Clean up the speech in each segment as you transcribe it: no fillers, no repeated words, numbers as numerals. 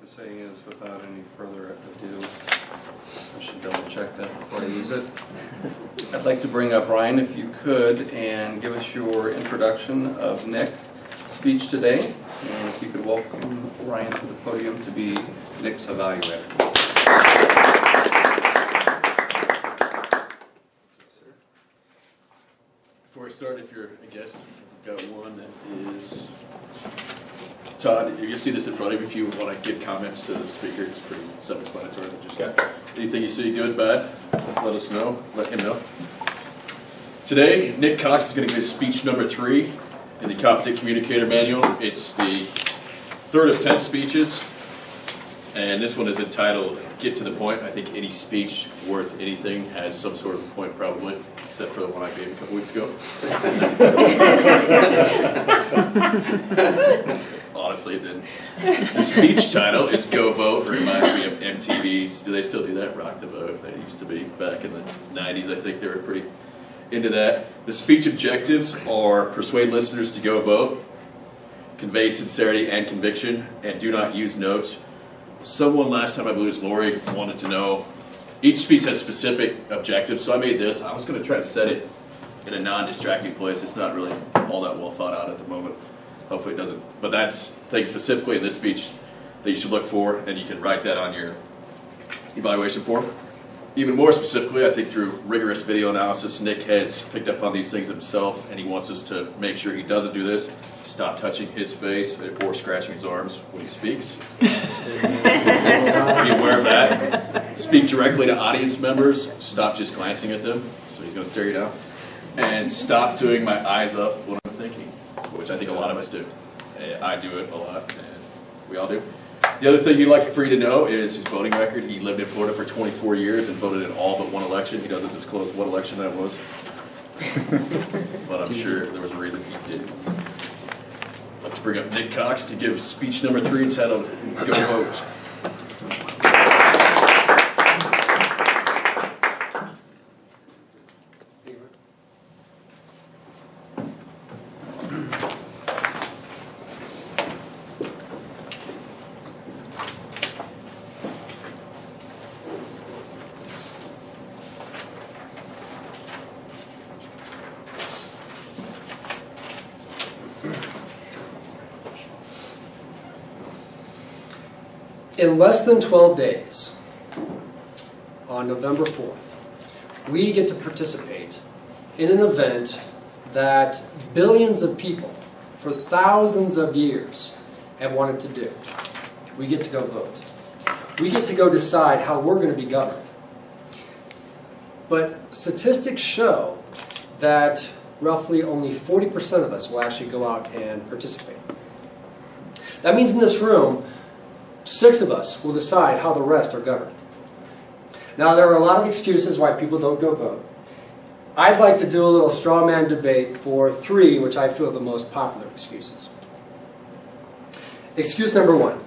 saying is, without any further ado, I should double check that before I use it. I'd like to bring up Ryan, if you could, and give us your introduction of Nick's speech today. And if you could welcome Ryan to the podium to be Nick's evaluator. Before I start, if you're a guest, we've got one that is Todd. You see this in front of you. If you want to give comments to the speaker, it's pretty self-explanatory. Just anything you see, good, bad, let us know. Let him know. Today, Nick Cox is going to give speech number 3 in the Competent Communicator Manual. It's the 3rd of 10 speeches, and this one is entitled "Get to the Point." I think any speech worth anything has some sort of point, probably, except for the one I gave a couple weeks ago. Honestly, it didn't. The speech title is "Go Vote." It reminds me of MTV's, do they still do that? Rock the Vote. They used to be back in the 90s. I think they were pretty into that. The speech objectives are persuade listeners to go vote, convey sincerity and conviction, and do not use notes. Someone last time, I believe it was Lori, wanted to know, each speech has specific objectives, so I made this. I was going to try to set it in a non-distracting place. It's not really all that well thought out at the moment. Hopefully it doesn't. But that's things specifically in this speech that you should look for, and you can write that on your evaluation form. Even more specifically, I think through rigorous video analysis, Nick has picked up on these things himself, and he wants us to make sure he doesn't do this. Stop touching his face or scratching his arms when he speaks. Be aware of that. Speak directly to audience members. Stop just glancing at them. So he's going to stare you down. And stop doing my eyes up when I'm thinking, which I think a lot of us do. I do it a lot, and we all do. The other thing he'd like for you to know is his voting record. He lived in Florida for 24 years and voted in all but one election. He doesn't disclose what election that was. But I'm sure there was a reason he did. I'd like to bring up Nick Cox to give speech number 3 entitled "Go Vote." In less than 12 days, on November 4th, we get to participate in an event that billions of people for thousands of years have wanted to do. We get to go vote. We get to go decide how we're going to be governed. But statistics show that roughly only 40% of us will actually go out and participate. That means in this room, 6 of us will decide how the rest are governed. Now, there are a lot of excuses why people don't go vote. I'd like to do a little straw man debate for 3, which I feel are the most popular excuses. Excuse number 1.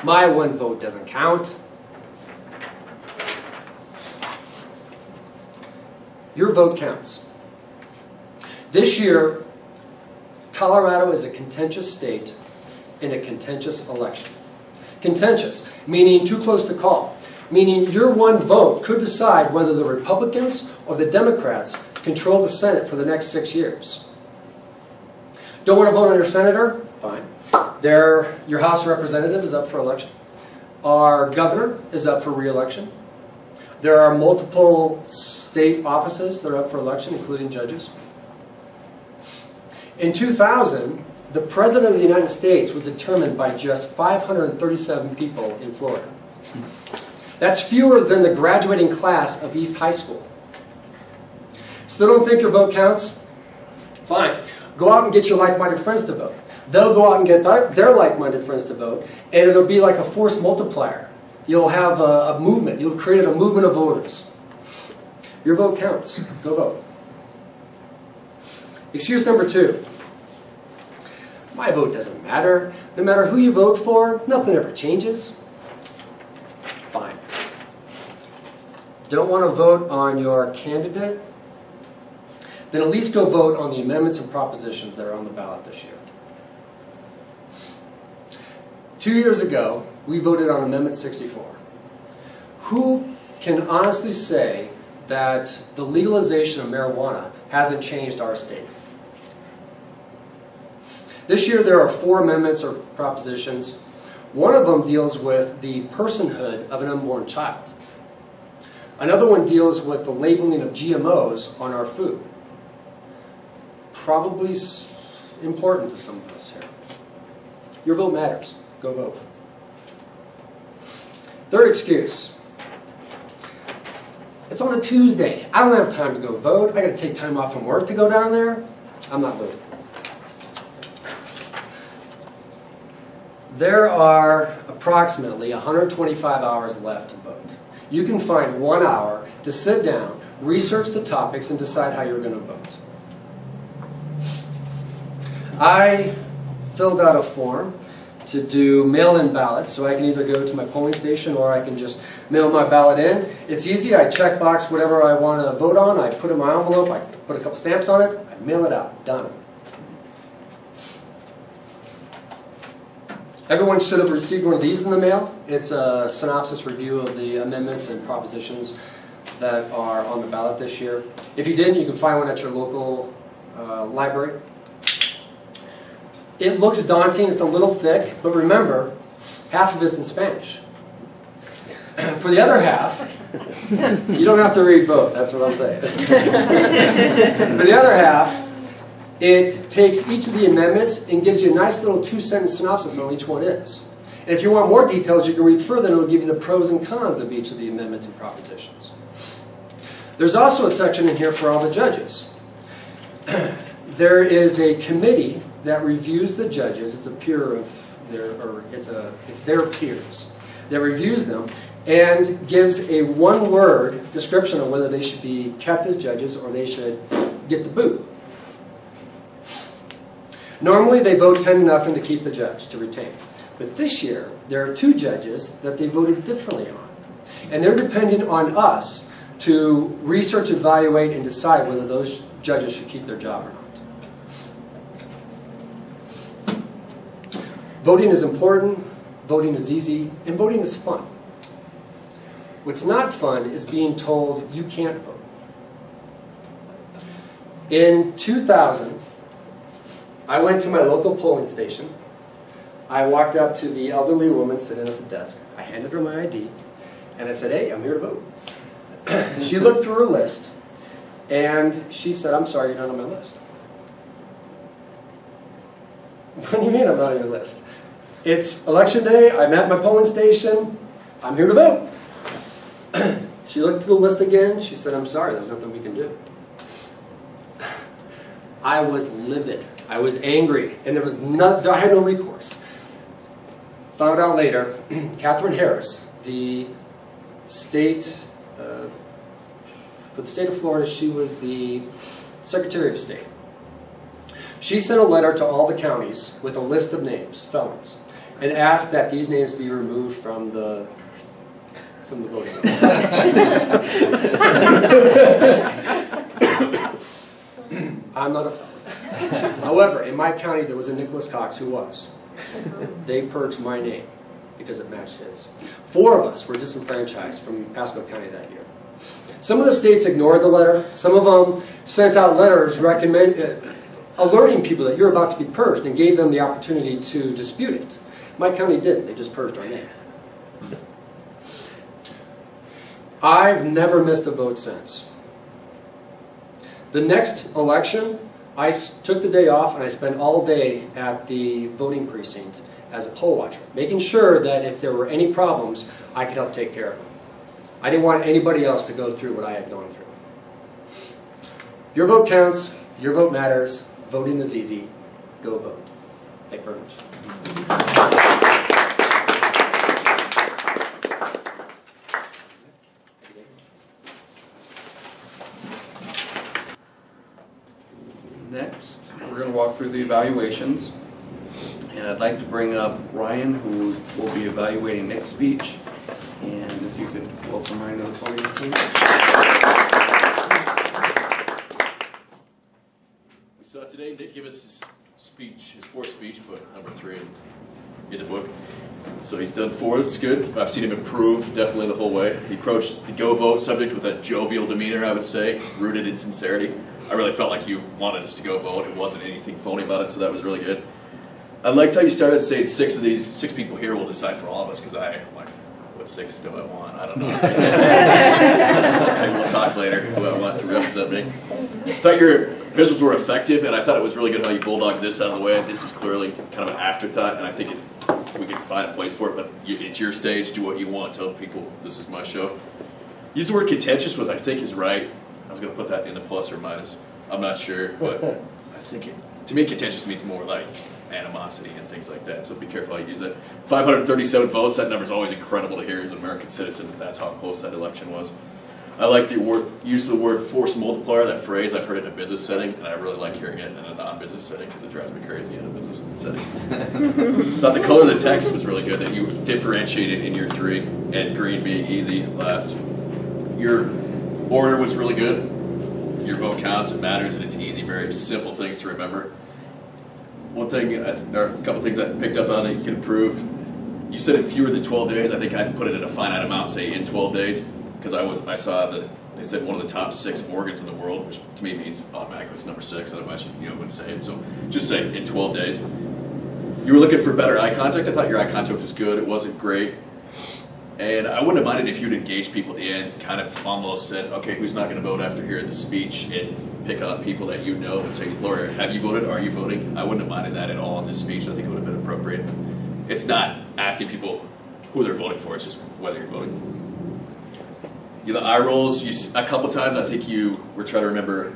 My one vote doesn't count. Your vote counts. This year, Colorado is a contentious state in a contentious election. Contentious, meaning too close to call, meaning your one vote could decide whether the Republicans or the Democrats control the Senate for the next 6 years. Don't want to vote on your senator? Fine. Your House representative is up for election. Our governor is up for re-election. There are multiple state offices that are up for election, including judges. In 2000, the President of the United States was determined by just 537 people in Florida. That's fewer than the graduating class of East High School. Still don't think your vote counts? Fine. Go out and get your like-minded friends to vote. They'll go out and get their like-minded friends to vote, and it'll be like a force multiplier. You'll have a movement. You'll create a movement of voters. Your vote counts. Go vote. Excuse number 2. My vote doesn't matter. No matter who you vote for, nothing ever changes. Fine. Don't want to vote on your candidate? Then at least go vote on the amendments and propositions that are on the ballot this year. 2 years ago, we voted on Amendment 64. Who can honestly say that the legalization of marijuana hasn't changed our state? This year there are 4 amendments or propositions. One of them deals with the personhood of an unborn child. Another one deals with the labeling of GMOs on our food. Probably important to some of us here. Your vote matters. Go vote. Third excuse. It's on a Tuesday. I don't have time to go vote. I got to take time off from work to go down there. I'm not voting. There are approximately 125 hours left to vote. You can find 1 hour to sit down, research the topics, and decide how you're going to vote. I filled out a form to do mail-in ballots, so I can either go to my polling station or I can just mail my ballot in. It's easy. I check box whatever I want to vote on. I put it in my envelope. I put a couple stamps on it. I mail it out. Done. Everyone should have received one of these in the mail. It's a synopsis review of the amendments and propositions that are on the ballot this year. If you didn't, you can find one at your local library. It looks daunting. It's a little thick, but remember, half of it's in Spanish. For the other half, you don't have to read both. That's what I'm saying. For the other half, it takes each of the amendments and gives you a nice little 2-sentence synopsis on each one is. And if you want more details, you can read further, and it will give you the pros and cons of each of the amendments and propositions. There's also a section in here for all the judges. There is a committee that reviews the judges. It's a peer of their, or it's their peers that reviews them and gives a 1-word description of whether they should be kept as judges or they should get the boot. Normally they vote 10-0 to keep the judge, to retain. But this year, there are 2 judges that they voted differently on. And they're dependent on us to research, evaluate, and decide whether those judges should keep their job or not. Voting is important, voting is easy, and voting is fun. What's not fun is being told you can't vote. In 2000, I went to my local polling station. I walked up to the elderly woman sitting at the desk. I handed her my ID, and I said, "Hey, I'm here to vote." She looked through her list, and she said, "I'm sorry, you're not on my list." What do you mean I'm not on your list? It's election day. I'm at my polling station. I'm here to vote. She looked through the list again. She said, "I'm sorry, there's nothing we can do." I was livid. I was angry, and I had no recourse. Found out later, Catherine Harris, the state, for the state of Florida, she was the Secretary of State. She sent a letter to all the counties with a list of names, felons, and asked that these names be removed from the voting list. I'm not a felon. However, in my county there was a Nicholas Cox who was. They purged my name because it matched his. 4 of us were disenfranchised from Pasco County that year. Some of the states ignored the letter. Some of them sent out letters alerting people that you're about to be purged and gave them the opportunity to dispute it. My county didn't. They just purged our name. I've never missed a vote since. The next election, I took the day off and I spent all day at the voting precinct as a poll watcher, making sure that if there were any problems, I could help take care of them. I didn't want anybody else to go through what I had gone through. Your vote counts. Your vote matters. Voting is easy. Go vote. Thank you very much. Next, we're going to walk through the evaluations. And I'd like to bring up Ryan, who will be evaluating Nick's speech. And if you could welcome Ryan to the podium, please. We saw today Nick give us his speech, his 4th speech, but number 3. in the book. So he's done 4, it's good. I've seen him improve definitely the whole way. He approached the go vote subject with a jovial demeanor, I would say, rooted in sincerity. I really felt like you wanted us to go vote. It wasn't anything phony about it, so that was really good. I liked how you started saying 6 people here will decide for all of us, because I'm like, what 6 do I want? I don't know. Maybe we'll talk later who I want to represent me. I thought your visuals were effective, and I thought it was really good how you bulldog this out of the way. This is clearly kind of an afterthought, and I think we can find a place for it, but it's your stage. Do what you want. Tell people this is my show. Use the word contentious, which I think is right. I was going to put that in the plus or minus. I'm not sure, but I think to me contentious means more like animosity and things like that, so be careful how you use it. 537 votes, that number is always incredible to hear as an American citizen. That's how close that election was. I like the use of the word force multiplier, that phrase. I've heard it in a business setting, and I really like hearing it in a non-business setting because it drives me crazy in a business setting. Thought the color of the text was really good, that you differentiated in your 3, and green being easy last. Your order was really good. Your vote counts, it matters, and it's easy, very simple things to remember. One thing, there are a couple things I picked up on that you can improve. You said in fewer than 12 days. I think I'd put it at a finite amount, say in 12 days, because I saw that they said one of the top 6 organs in the world, which to me means automatically it's number 6. Otherwise, you wouldn't say it. So just say in 12 days. You were looking for better eye contact. I thought your eye contact was good. It wasn't great. And I wouldn't have minded if you'd engage people at the end, kind of almost said, okay, who's not going to vote after hearing the speech, and pick on people that you know and say, Laura, have you voted? Are you voting? I wouldn't have minded that at all in this speech. I think it would have been appropriate. It's not asking people who they're voting for. It's just whether you're voting. The eye rolls, a couple times I think you were trying to remember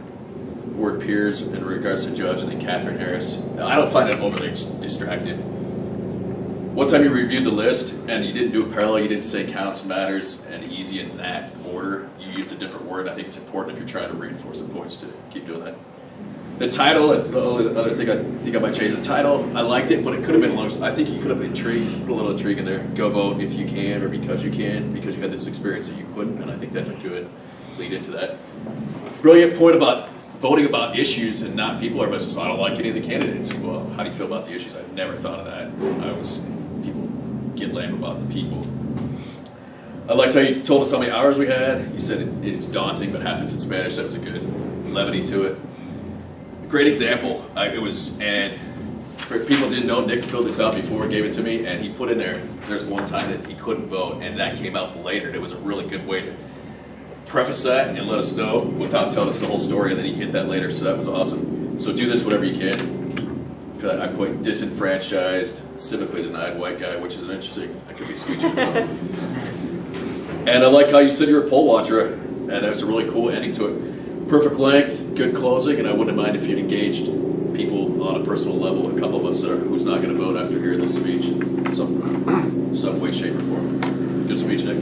word peers in regards to Judge and then Catherine Harris. I don't find it overly distractive. One time you reviewed the list and you didn't do it parallel, you didn't say counts, matters, and easy in that order. You used a different word. I think it's important if you're trying to reinforce the points to keep doing that. The title, that's the only other thing I think I might change. The title, I liked it, but it could have been longer. I think you could have put a little intrigue in there. Go vote if you can, or because you can, because you had this experience that you couldn't, and I think that's a good lead into that. Brilliant point about voting about issues and not people. Everybody says, I don't like any of the candidates. Well, how do you feel about the issues? I've never thought of that. People get lame about the people. I liked how you told us how many hours we had. You said it's daunting, but half it's in Spanish. That was a good levity to it. Great example. And for people who didn't know, Nick filled this out before he gave it to me, and he put in there's one time that he couldn't vote, and that came out later. And it was a really good way to preface that and let us know without telling us the whole story, and then he hit that later, so that was awesome. So do this whatever you can. I put disenfranchised, civically denied white guy, which is that could be a speech. And I like how you said you're a poll watcher, and that was a really cool ending to it. Perfect length, good closing, and I wouldn't mind if you'd engaged people on a personal level, a couple of us who's not going to vote after hearing this speech in some way, shape, or form. Good speech, Nick.